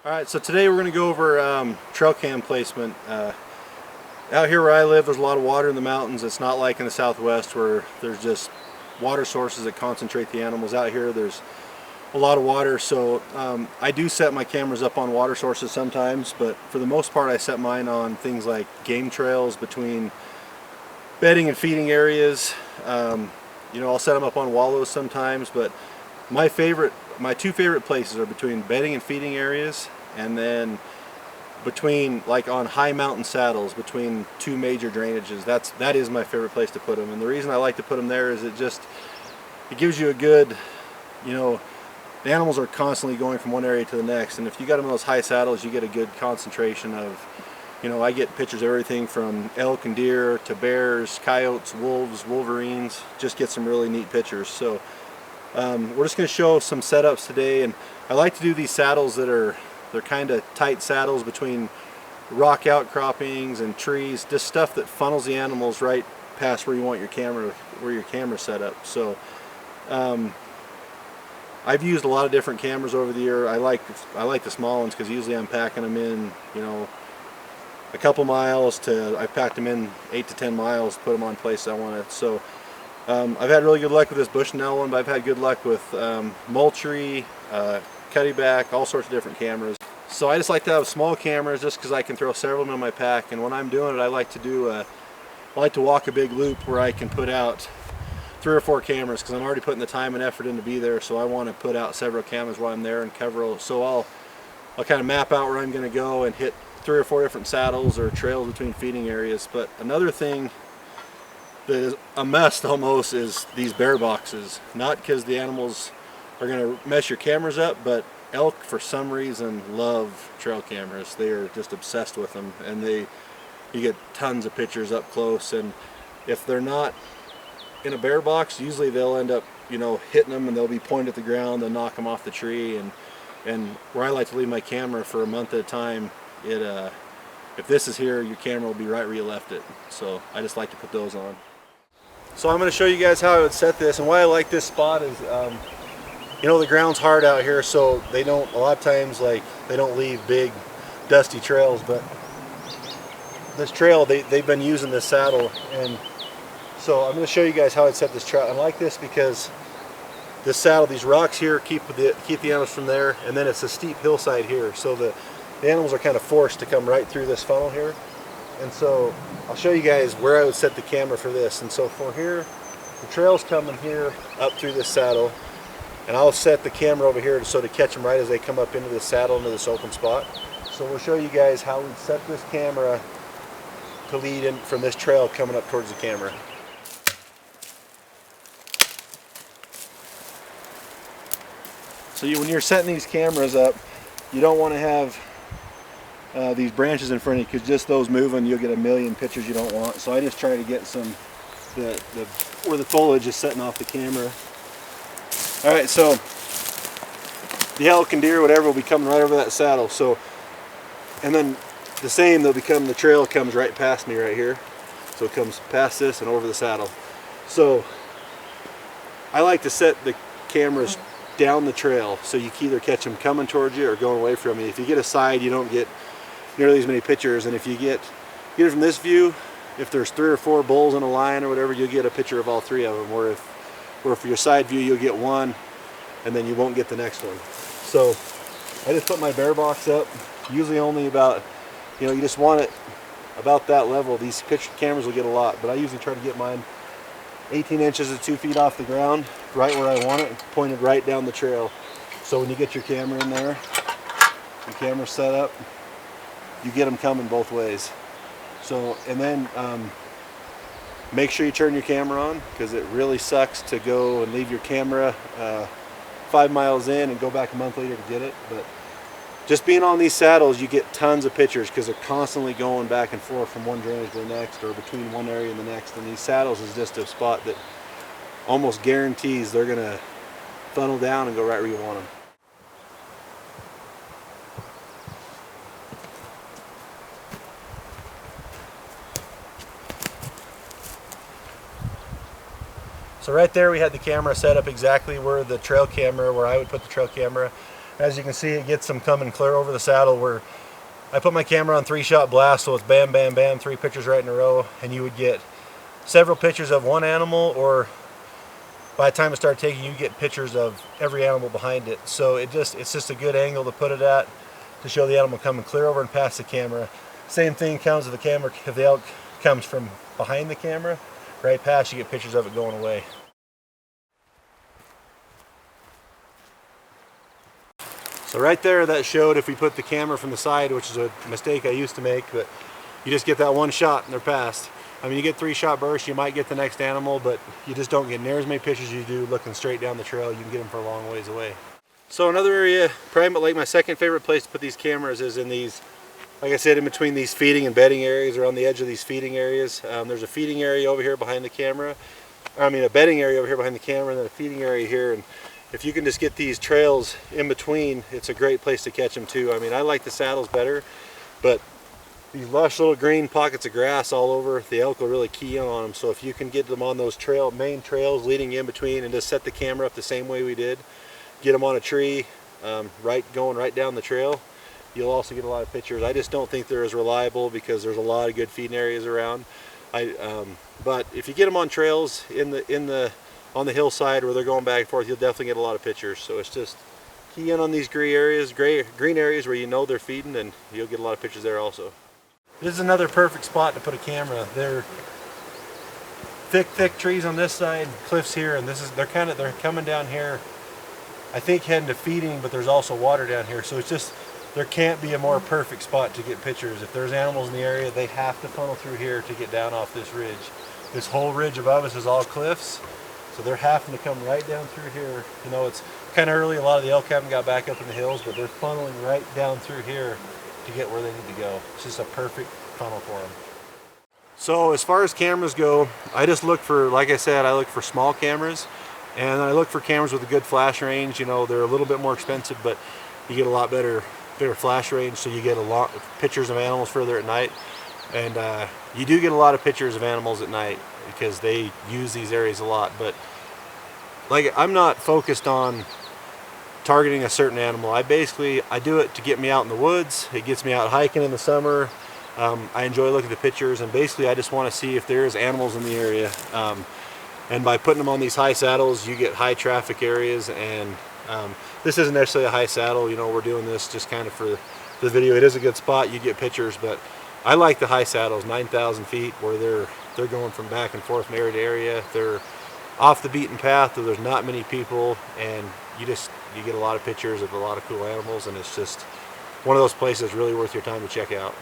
Alright, so today we're going to go over trail cam placement. Out here where I live, there's a lot of water in the mountains. It's not like in the southwest where there's just water sources that concentrate the animals. Out here there's a lot of water, so I do set my cameras up on water sources sometimes, but for the most part I set mine on things like game trails between bedding and feeding areas. You know, I'll set them up on wallows sometimes, but my two favorite places are between bedding and feeding areas, and then between, like, on high mountain saddles between two major drainages. That is my favorite place to put them, and the reason I like to put them there is it gives you a good, you know, the animals are constantly going from one area to the next, and if you got them in those high saddles, you get a good concentration of, you know, I get pictures of everything from elk and deer to bears, coyotes, wolves, wolverines. Just get some really neat pictures. So we're just going to show some setups today, and I like to do these saddles they're kind of tight saddles between rock outcroppings and trees, just stuff that funnels the animals right past where you want your camera set up. So I've used a lot of different cameras over the year. I like the small ones because usually I'm packing them in, you know, a couple miles to, I've packed them in 8 to 10 miles to put them on places I wanted. So I've had really good luck with this Bushnell one, but I've had good luck with Moultrie, Cuddyback, all sorts of different cameras. So I just like to have small cameras just because I can throw several of them in my pack, and when I'm doing it I like to walk a big loop where I can put out 3 or 4 cameras because I'm already putting the time and effort in to be there, so I want to put out several cameras while I'm there and cover. So I'll kind of map out where I'm going to go and hit 3 or 4 different saddles or trails between feeding areas. But another thing that is a must almost is these bear boxes. Not because the animals are going to mess your cameras up, but elk for some reason love trail cameras. They are just obsessed with them, and you get tons of pictures up close. And if they're not in a bear box, usually they'll end up, you know, hitting them, and they'll be pointed at the ground. They'll knock them off the tree. And where I like to leave my camera for a month at a time, if this is here, your camera will be right where you left it. So I just like to put those on. So I'm going to show you guys how I would set this, and why I like this spot is, you know, the ground's hard out here, so a lot of times, like, they don't leave big dusty trails, but this trail, they've been using this saddle, and so I'm going to show you guys how I'd set this trail. I like this because this saddle, these rocks here keep the animals from there, and then it's a steep hillside here, so the animals are kind of forced to come right through this funnel here. And so I'll show you guys where I would set the camera for this. And so for here, the trail's coming here up through this saddle, and I'll set the camera over here to catch them right as they come up into this saddle, into this open spot. So we'll show you guys how we'd set this camera to lead in from this trail coming up towards the camera. So when you're setting these cameras up, you don't want to have these branches in front of you, because just those moving, you'll get a million pictures you don't want. So I just try to get where the foliage is setting off the camera. Alright, so the elk and deer, whatever, will be coming right over that saddle. So, and then the trail comes right past me right here. So it comes past this and over the saddle. So I like to set the cameras down the trail so you can either catch them coming towards you or going away from you. If you get a side, you don't get nearly as many pictures, and if you get it from this view, if there's 3 or 4 bulls in a line or whatever, you'll get a picture of all 3 of them, where for your side view you'll get one and then you won't get the next one. So I just put my bear box up, usually only about, you know, you just want it about that level. These picture cameras will get a lot, but I usually try to get mine 18 inches to 2 feet off the ground, right where I want it, pointed right down the trail. So when you get your camera in there, your camera set up, you get them coming both ways. So, and then make sure you turn your camera on, because it really sucks to go and leave your camera 5 miles in and go back a month later to get it. But just being on these saddles, you get tons of pictures because they're constantly going back and forth from one drainage to the next, or between one area and the next. And these saddles is just a spot that almost guarantees they're going to funnel down and go right where you want them. So right there we had the camera set up exactly where I would put the trail camera. As you can see, it gets them coming clear over the saddle, where I put my camera on 3-shot blast, so it's bam, bam, bam, 3 pictures right in a row, and you would get several pictures of one animal, or by the time it started taking, you get pictures of every animal behind it. So it's just a good angle to put it at to show the animal coming clear over and past the camera. Same thing comes with the camera. If the elk comes from behind the camera, right past, you get pictures of it going away. So right there, that showed if we put the camera from the side, which is a mistake I used to make, but you just get that one shot and they're past. I mean, you get 3-shot bursts, you might get the next animal, but you just don't get near as many pictures as you do looking straight down the trail. You can get them for a long ways away. So another area, probably like my second favorite place to put these cameras, is in these, like I said, in between these feeding and bedding areas, or on the edge of these feeding areas. There's a feeding area over here behind the camera. I mean, a bedding area over here behind the camera, and then a feeding area here. And if you can just get these trails in between, it's a great place to catch them too. I mean, I like the saddles better, but these lush little green pockets of grass all over, the elk will really key in on them. So if you can get them on those main trails leading in between, and just set the camera up the same way we did, get them on a tree, going right down the trail, you'll also get a lot of pictures. I just don't think they're as reliable because there's a lot of good feeding areas around. But if you get them on trails on the hillside where they're going back and forth, you'll definitely get a lot of pictures. So it's just key in on these green areas where you know they're feeding, and you'll get a lot of pictures there also. This is another perfect spot to put a camera. They're thick trees on this side, cliffs here, and they're coming down here, I think heading to feeding, but there's also water down here. So it's just, there can't be a more perfect spot to get pictures. If there's animals in the area, they have to funnel through here to get down off this ridge. This whole ridge above us is all cliffs, so they're having to come right down through here. You know, it's kind of early, a lot of the elk haven't got back up in the hills, but they're funneling right down through here to get where they need to go. It's just a perfect funnel for them. So as far as cameras go, I just look for, like I said, I look for small cameras, and I look for cameras with a good flash range. You know, they're a little bit more expensive, but you get a lot better flash range, so you get a lot of pictures of animals further at night. And you do get a lot of pictures of animals at night because they use these areas a lot. But like, I'm not focused on targeting a certain animal. I do it to get me out in the woods. It gets me out hiking in the summer. I enjoy looking at the pictures, and basically I just want to see if there's animals in the area. And by putting them on these high saddles, you get high traffic areas. And this isn't necessarily a high saddle. You know, we're doing this just kind of for the video. It is a good spot. You get pictures, but I like the high saddles, 9,000 feet, where they're going from back and forth from area to area. They're off the beaten path, there's not many people, and you get a lot of pictures of a lot of cool animals, and it's just one of those places really worth your time to check out.